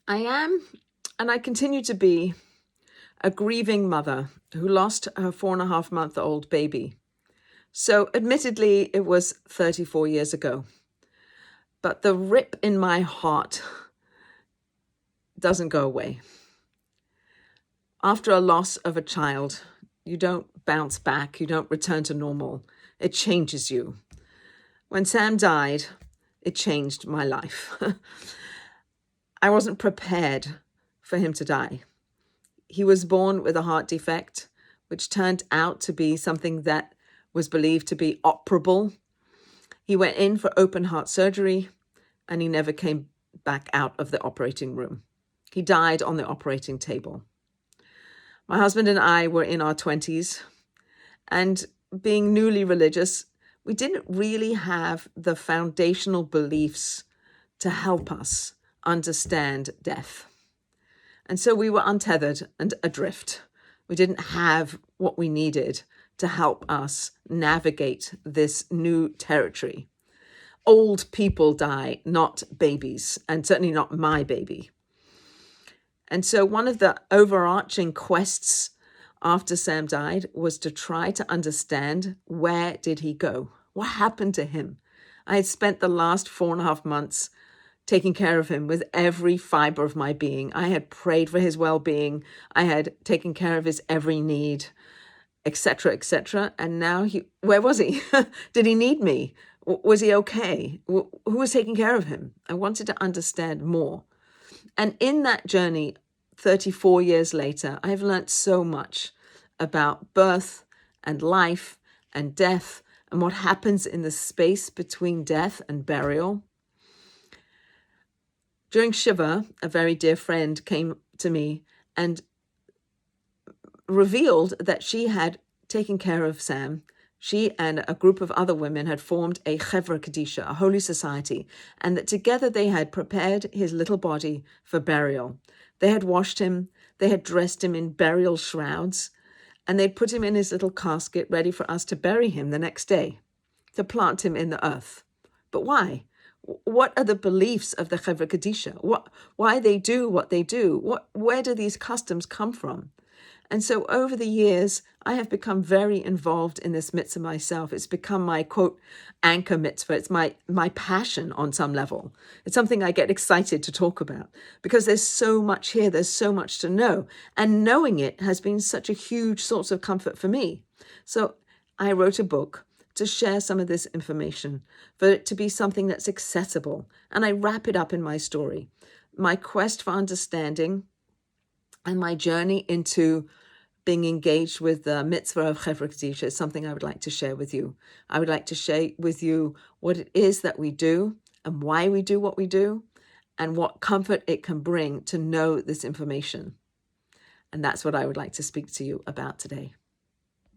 I am, and I continue to be, a grieving mother who lost her 4.5-month-old baby. So, admittedly, it was 34 years ago. But the rip in my heart doesn't go away. After a loss of a child, you don't bounce back, you don't return to normal. It changes you. When Sam died, it changed my life. I wasn't prepared for him to die. He was born with a heart defect, which turned out to be something that was believed to be operable. He went in for open heart surgery, and he never came back out of the operating room. He died on the operating table. My husband and I were in our 20s, and being newly religious, we didn't really have the foundational beliefs to help us understand death. And so we were untethered and adrift. We didn't have what we needed to help us navigate this new territory. Old people die, not babies, and certainly not my baby. And so one of the overarching quests after Sam died was to try to understand, where did he go? What happened to him? I had spent the last 4.5 months taking care of him with every fiber of my being. I had prayed for his well-being. I had taken care of his every need, etc., etc. And now where was he? Did he need me? Was he okay? Who was taking care of him? I wanted to understand more. And in that journey, 34 years later, I've learned so much about birth and life and death and what happens in the space between death and burial. During Shiva, a very dear friend came to me and revealed that she had taken care of Sam. She and a group of other women had formed a Chevra Kadisha, a holy society, and that together they had prepared his little body for burial. They had washed him, they had dressed him in burial shrouds, and they'd put him in his little casket ready for us to bury him the next day, to plant him in the earth. But why? What are the beliefs of the Chevra Kadisha? Why they do what they do? Where do these customs come from? And so over the years, I have become very involved in this mitzvah myself. It's become my, quote, anchor mitzvah. It's my passion on some level. It's something I get excited to talk about because there's so much here. There's so much to know. And knowing it has been such a huge source of comfort for me. So I wrote a book to share some of this information, for it to be something that's accessible. And I wrap it up in my story, my quest for understanding and my journey into being engaged with the mitzvah of Chevra Kadisha is something I would like to share with you. I would like to share with you what it is that we do and why we do what we do and what comfort it can bring to know this information. And that's what I would like to speak to you about today.